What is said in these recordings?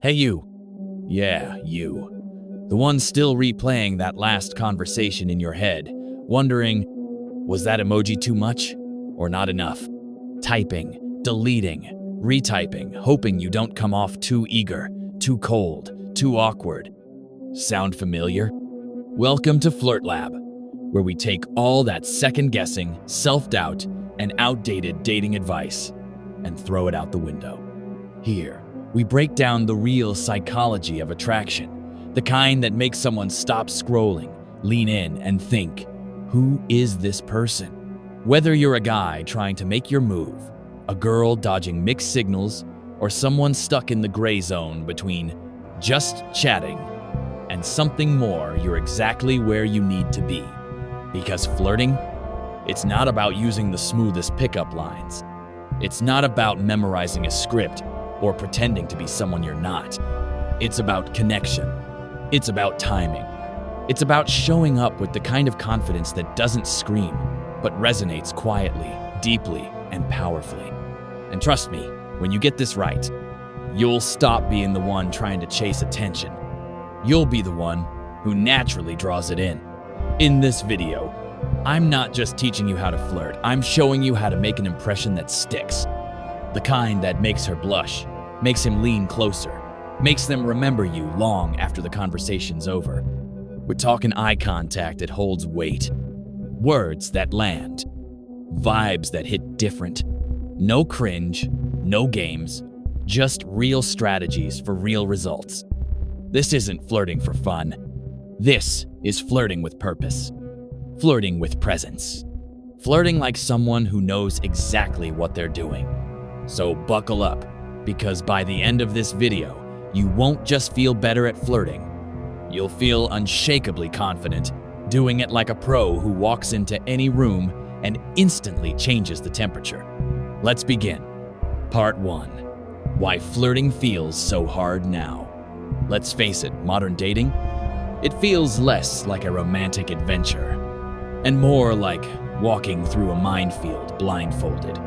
Hey you. Yeah, you. The one still replaying that last conversation in your head, wondering, was that emoji too much or not enough? Typing, deleting, retyping, hoping you don't come off too eager, too cold, too awkward. Sound familiar? Welcome to Flirt Lab, where we take all that second-guessing, self-doubt, and outdated dating advice and throw it out the window. Here, we break down the real psychology of attraction, the kind that makes someone stop scrolling, lean in, and think, who is this person? Whether you're a guy trying to make your move, a girl dodging mixed signals, or someone stuck in the gray zone between just chatting and something more, you're exactly where you need to be. Because flirting, it's not about using the smoothest pickup lines. It's not about memorizing a script or pretending to be someone you're not. It's about connection. It's about timing. It's about showing up with the kind of confidence that doesn't scream, but resonates quietly, deeply, and powerfully. And trust me, when you get this right, you'll stop being the one trying to chase attention. You'll be the one who naturally draws it in. In this video, I'm not just teaching you how to flirt, I'm showing you how to make an impression that sticks. The kind that makes her blush, makes him lean closer, makes them remember you long after the conversation's over. We're talking eye contact that holds weight, words that land, vibes that hit different. No cringe, no games, just real strategies for real results. This isn't flirting for fun. This is flirting with purpose. Flirting with presence. Flirting like someone who knows exactly what they're doing. So buckle up, because by the end of this video, you won't just feel better at flirting. You'll feel unshakably confident, doing it like a pro who walks into any room and instantly changes the temperature. Let's begin. Part 1. Why flirting feels so hard now. Let's face it, modern dating? It feels less like a romantic adventure, and more like walking through a minefield blindfolded.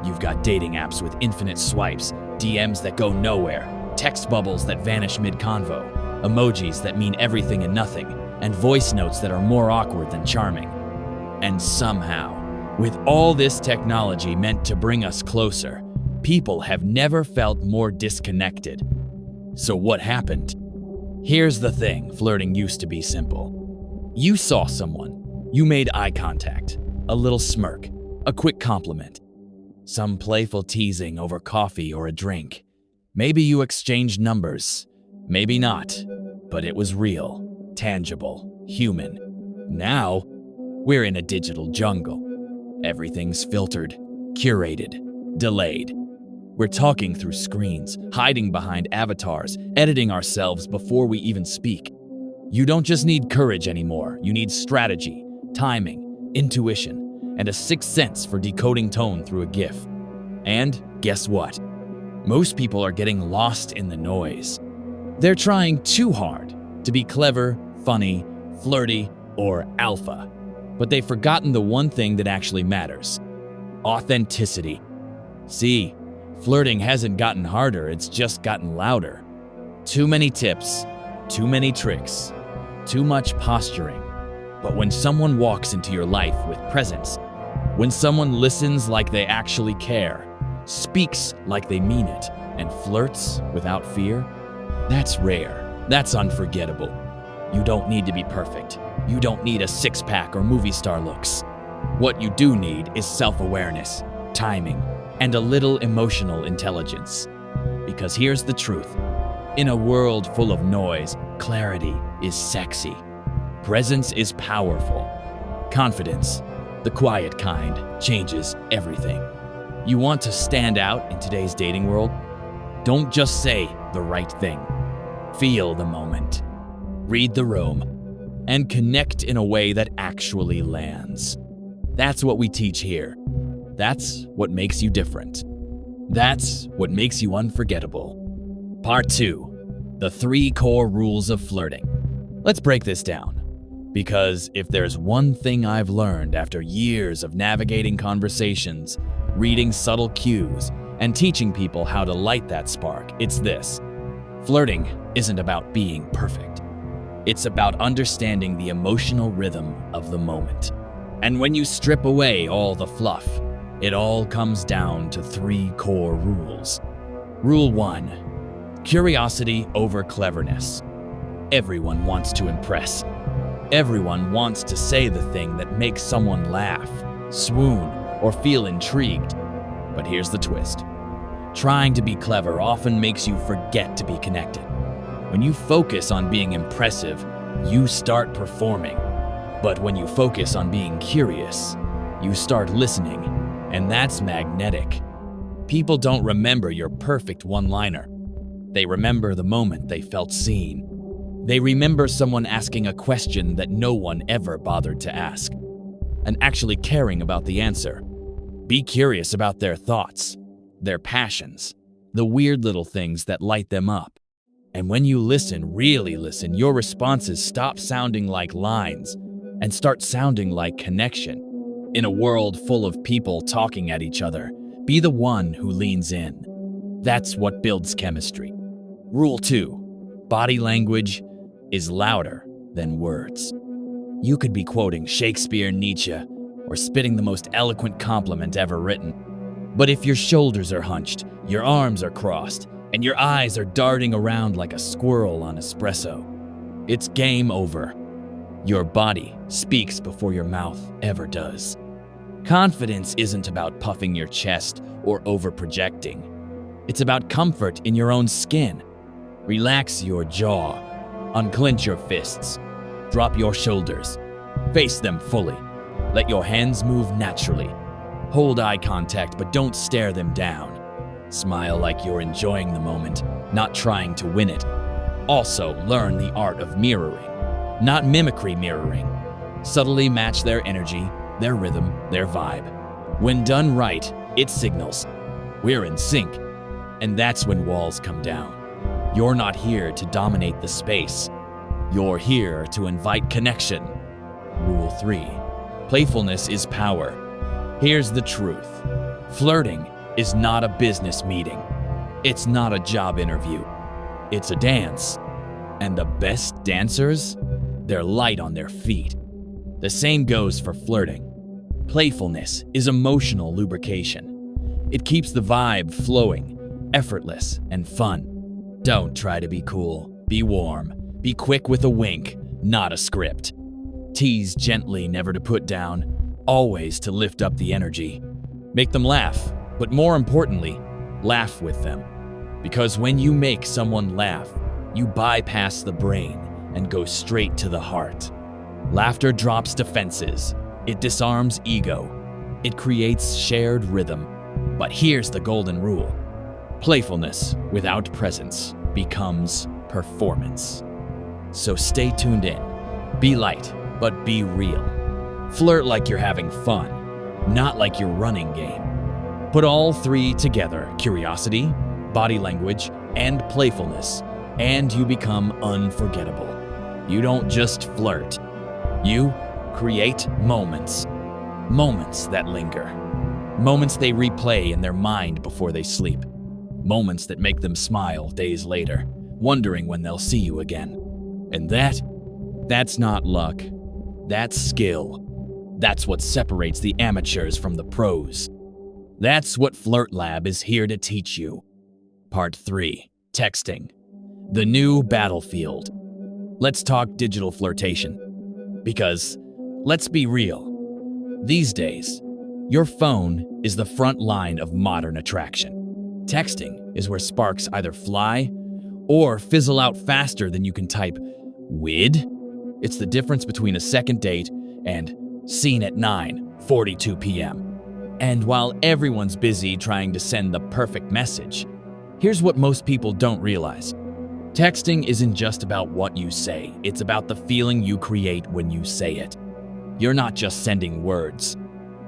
You've got dating apps with infinite swipes, DMs that go nowhere, text bubbles that vanish mid-convo, emojis that mean everything and nothing, and voice notes that are more awkward than charming. And somehow, with all this technology meant to bring us closer, people have never felt more disconnected. So what happened? Here's the thing, flirting used to be simple. You saw someone, you made eye contact, a little smirk, a quick compliment, some playful teasing over coffee or a drink. Maybe you exchanged numbers, maybe not, but it was real, tangible, human. Now, we're in a digital jungle. Everything's filtered, curated, delayed. We're talking through screens, hiding behind avatars, editing ourselves before we even speak. You don't just need courage anymore, you need strategy, timing, intuition, and a sixth sense for decoding tone through a GIF. And guess what? Most people are getting lost in the noise. They're trying too hard to be clever, funny, flirty, or alpha. But they've forgotten the one thing that actually matters: authenticity. See, flirting hasn't gotten harder, it's just gotten louder. Too many tips, too many tricks, too much posturing. But when someone walks into your life with presence, when someone listens like they actually care, speaks like they mean it, and flirts without fear, that's rare, that's unforgettable. You don't need to be perfect. You don't need a six-pack or movie star looks. What you do need is self-awareness, timing, and a little emotional intelligence. Because here's the truth. In a world full of noise, clarity is sexy. Presence is powerful. Confidence, the quiet kind, changes everything. You want to stand out in today's dating world? Don't just say the right thing. Feel the moment. Read the room. And connect in a way that actually lands. That's what we teach here. That's what makes you different. That's what makes you unforgettable. Part 2. The 3 core rules of flirting. Let's break this down. Because if there's one thing I've learned after years of navigating conversations, reading subtle cues, and teaching people how to light that spark, it's this. Flirting isn't about being perfect. It's about understanding the emotional rhythm of the moment. And when you strip away all the fluff, it all comes down to 3 core rules. Rule 1: curiosity over cleverness. Everyone wants to impress. Everyone wants to say the thing that makes someone laugh, swoon, or feel intrigued. But here's the twist. Trying to be clever often makes you forget to be connected. When you focus on being impressive, you start performing. But when you focus on being curious, you start listening, and that's magnetic. People don't remember your perfect one-liner. They remember the moment they felt seen. They remember someone asking a question that no one ever bothered to ask, and actually caring about the answer. Be curious about their thoughts, their passions, the weird little things that light them up. And when you listen, really listen, your responses stop sounding like lines and start sounding like connection. In a world full of people talking at each other, be the one who leans in. That's what builds chemistry. Rule 2: body language is louder than words. You could be quoting Shakespeare, Nietzsche, or spitting the most eloquent compliment ever written. But if your shoulders are hunched, your arms are crossed, and your eyes are darting around like a squirrel on espresso, it's game over. Your body speaks before your mouth ever does. Confidence isn't about puffing your chest or over-projecting. It's about comfort in your own skin. Relax your jaw, unclench your fists, drop your shoulders, face them fully. Let your hands move naturally. Hold eye contact, but don't stare them down. Smile like you're enjoying the moment, not trying to win it. Also, learn the art of mirroring, not mimicry mirroring. Subtly match their energy, their rhythm, their vibe. When done right, it signals, we're in sync. And that's when walls come down. You're not here to dominate the space. You're here to invite connection. Rule 3: playfulness is power. Here's the truth. Flirting is not a business meeting. It's not a job interview. It's a dance. And the best dancers, they're light on their feet. The same goes for flirting. Playfulness is emotional lubrication. It keeps the vibe flowing, effortless, and fun. Don't try to be cool. Be warm. Be quick with a wink, not a script. Tease gently, never to put down, always to lift up the energy. Make them laugh, but more importantly, laugh with them. Because when you make someone laugh, you bypass the brain and go straight to the heart. Laughter drops defenses. It disarms ego. It creates shared rhythm. But here's the golden rule. Playfulness without presence becomes performance. So stay tuned in. Be light, but be real. Flirt like you're having fun, not like you're running game. Put all 3 together, curiosity, body language, and playfulness, and you become unforgettable. You don't just flirt. You create moments. Moments that linger. Moments they replay in their mind before they sleep. Moments that make them smile days later, wondering when they'll see you again. And that's not luck. That's skill. That's what separates the amateurs from the pros. That's what Flirt Lab is here to teach you. Part 3: texting. The new battlefield. Let's talk digital flirtation. Because, let's be real, these days, your phone is the front line of modern attraction. Texting is where sparks either fly or fizzle out faster than you can type "wid." It's the difference between a second date and seen at 9:42 p.m. And while everyone's busy trying to send the perfect message, here's what most people don't realize. Texting isn't just about what you say, it's about the feeling you create when you say it. You're not just sending words,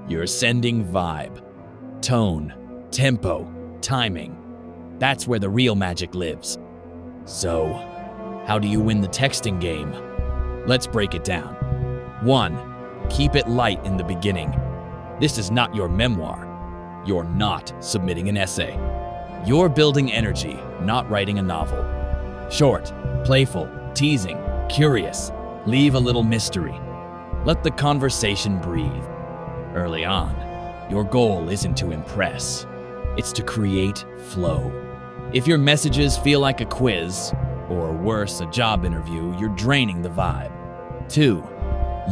you're sending vibe, tone, tempo, timing. That's where the real magic lives. So, how do you win the texting game? Let's break it down. 1. Keep it light in the beginning. This is not your memoir. You're not submitting an essay. You're building energy, not writing a novel. Short, playful, teasing, curious. Leave a little mystery. Let the conversation breathe. Early on, your goal isn't to impress. It's to create flow. If your messages feel like a quiz, or worse, a job interview, you're draining the vibe. 2.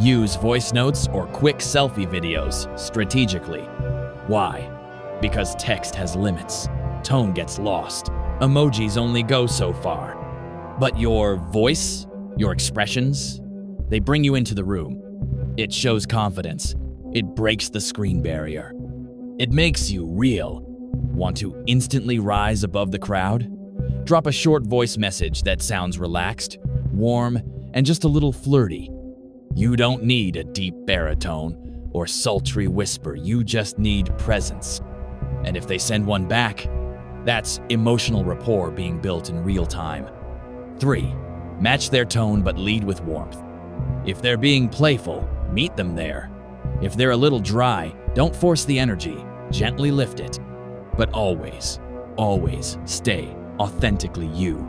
Use voice notes or quick selfie videos strategically. Why? Because text has limits. Tone gets lost. Emojis only go so far. But your voice, your expressions, they bring you into the room. It shows confidence. It breaks the screen barrier. It makes you real. Want to instantly rise above the crowd? Drop a short voice message that sounds relaxed, warm, and just a little flirty. You don't need a deep baritone or sultry whisper. You just need presence. And if they send one back, that's emotional rapport being built in real time. 3. Match their tone but lead with warmth. If they're being playful, meet them there. If they're a little dry, don't force the energy. Gently lift it. But always, always stay authentically you.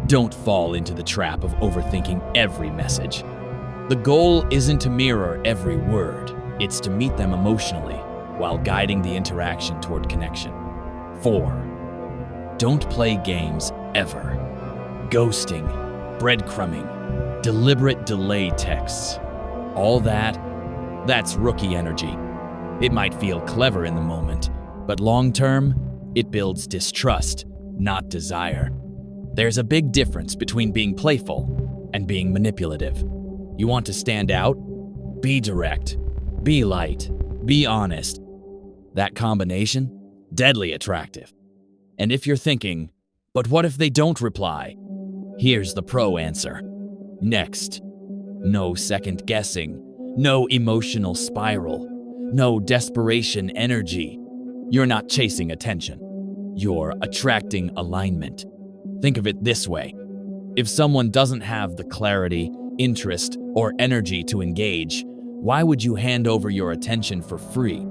Don't fall into the trap of overthinking every message. The goal isn't to mirror every word. It's to meet them emotionally while guiding the interaction toward connection. 4. Don't play games ever. Ghosting, breadcrumbing, deliberate delay texts. All that's rookie energy. It might feel clever in the moment, but long-term, it builds distrust, not desire. There's a big difference between being playful and being manipulative. You want to stand out? Be direct. Be light. Be honest. That combination? Deadly attractive. And if you're thinking, but what if they don't reply? Here's the pro answer. Next. No second guessing. No emotional spiral. No desperation energy. You're not chasing attention. You're attracting alignment. Think of it this way. If someone doesn't have the clarity, interest, or energy to engage, why would you hand over your attention for free?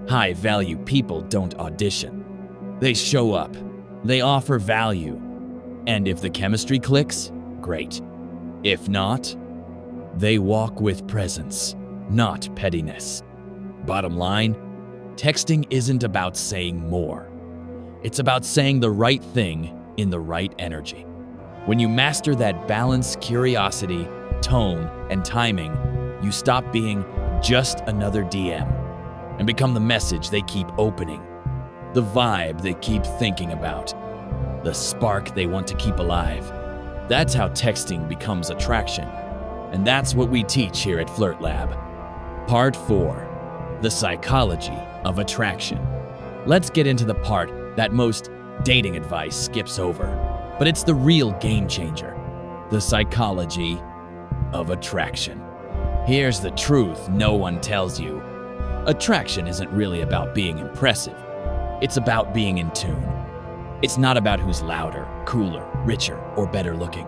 High-value people don't audition. They show up. They offer value. And if the chemistry clicks, great. If not, they walk with presence, not pettiness. Bottom line, texting isn't about saying more. It's about saying the right thing in the right energy. When you master that balance, curiosity, tone, and timing, you stop being just another DM and become the message they keep opening, the vibe they keep thinking about, the spark they want to keep alive. That's how texting becomes attraction. And that's what we teach here at Flirt Lab. Part 4, the psychology of attraction. Let's get into the part that most dating advice skips over, but it's the real game changer, the psychology of attraction. Here's the truth no one tells you. Attraction isn't really about being impressive. It's about being in tune. It's not about who's louder, cooler, richer, or better looking.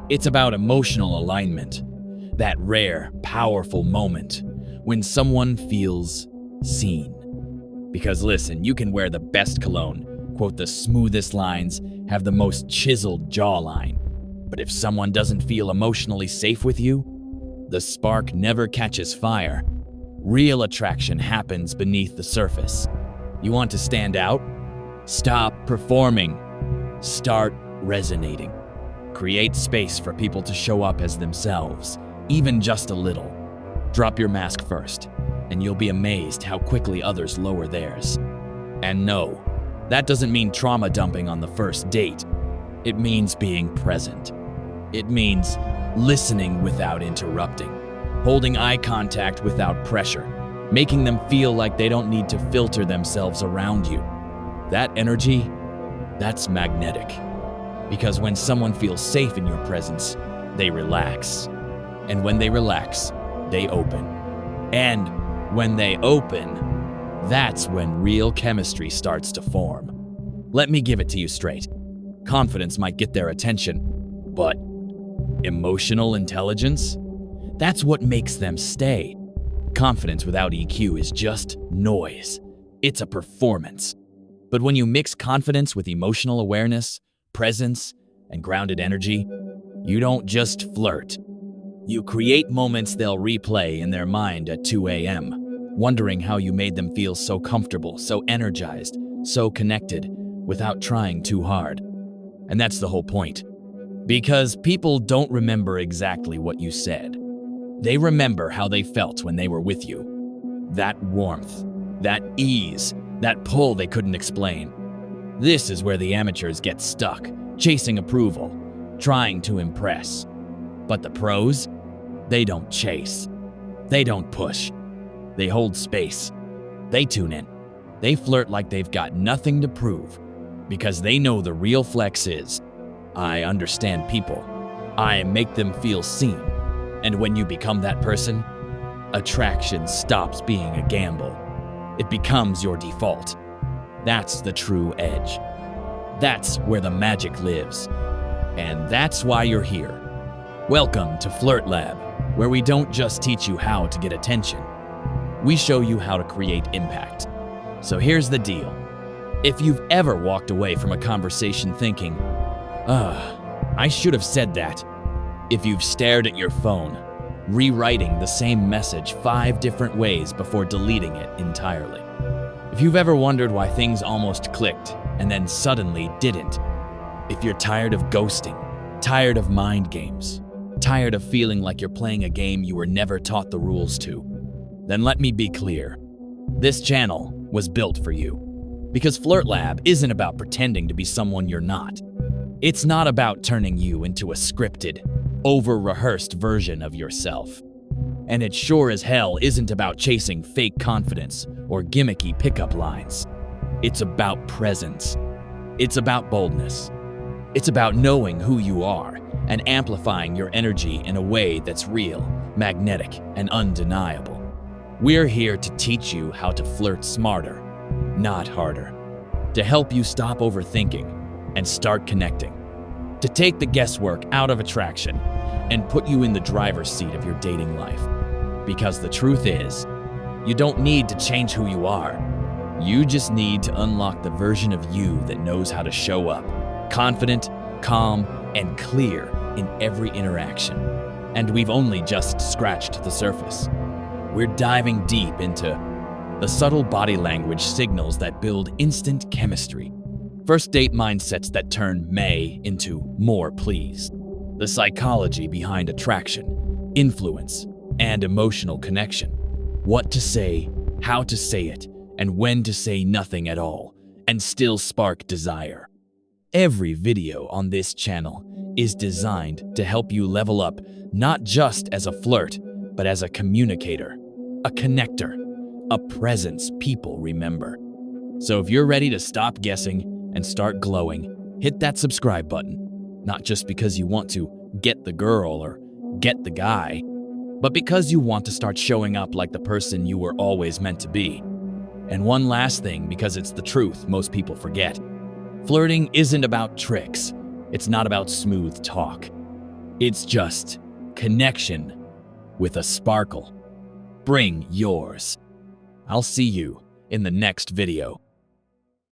It's about emotional alignment, that rare, powerful moment when someone feels seen. Because listen, you can wear the best cologne, quote the smoothest lines, have the most chiseled jawline. But if someone doesn't feel emotionally safe with you, the spark never catches fire. Real attraction happens beneath the surface. You want to stand out? Stop performing. Start resonating. Create space for people to show up as themselves, even just a little. Drop your mask first, and you'll be amazed how quickly others lower theirs. And no, that doesn't mean trauma dumping on the first date. It means being present. It means listening without interrupting, holding eye contact without pressure, making them feel like they don't need to filter themselves around you. That energy, that's magnetic. Because when someone feels safe in your presence, they relax. And when they relax, they open. And when they open, that's when real chemistry starts to form. Let me give it to you straight. Confidence might get their attention, but emotional intelligence? That's what makes them stay. Confidence without EQ is just noise. It's a performance. But when you mix confidence with emotional awareness, presence, and grounded energy, you don't just flirt. You create moments they'll replay in their mind at 2 a.m., wondering how you made them feel so comfortable, so energized, so connected, without trying too hard. And that's the whole point. Because people don't remember exactly what you said. They remember how they felt when they were with you. That warmth, that ease, that pull they couldn't explain. This is where the amateurs get stuck, chasing approval, trying to impress. But the pros, they don't chase. They don't push. They hold space. They tune in. They flirt like they've got nothing to prove, because they know the real flex is, I understand people. I make them feel seen. And when you become that person, attraction stops being a gamble. It becomes your default. That's the true edge. That's where the magic lives. And that's why you're here. Welcome to Flirt Lab, where we don't just teach you how to get attention. We show you how to create impact. So here's the deal. If you've ever walked away from a conversation thinking, I should have said that. If you've stared at your phone, rewriting the same message 5 different ways before deleting it entirely. If you've ever wondered why things almost clicked and then suddenly didn't. If you're tired of ghosting, tired of mind games, tired of feeling like you're playing a game you were never taught the rules to, then let me be clear. This channel was built for you. Because Flirt Lab isn't about pretending to be someone you're not. It's not about turning you into a scripted, over-rehearsed version of yourself. And it sure as hell isn't about chasing fake confidence or gimmicky pickup lines. It's about presence. It's about boldness. It's about knowing who you are and amplifying your energy in a way that's real, magnetic, and undeniable. We're here to teach you how to flirt smarter, not harder. To help you stop overthinking and start connecting. To take the guesswork out of attraction and put you in the driver's seat of your dating life. Because the truth is, you don't need to change who you are. You just need to unlock the version of you that knows how to show up, confident, calm, and clear in every interaction. And we've only just scratched the surface. We're diving deep into the subtle body language signals that build instant chemistry. First date mindsets that turn may into more please. The psychology behind attraction, influence, and emotional connection. What to say, how to say it, and when to say nothing at all, and still spark desire. Every video on this channel is designed to help you level up not just as a flirt, but as a communicator, a connector, a presence people remember. So if you're ready to stop guessing and start glowing, hit that subscribe button. Not just because you want to get the girl or get the guy, but because you want to start showing up like the person you were always meant to be. And one last thing, because it's the truth most people forget. Flirting isn't about tricks. It's not about smooth talk. It's just connection with a sparkle. Bring yours. I'll see you in the next video.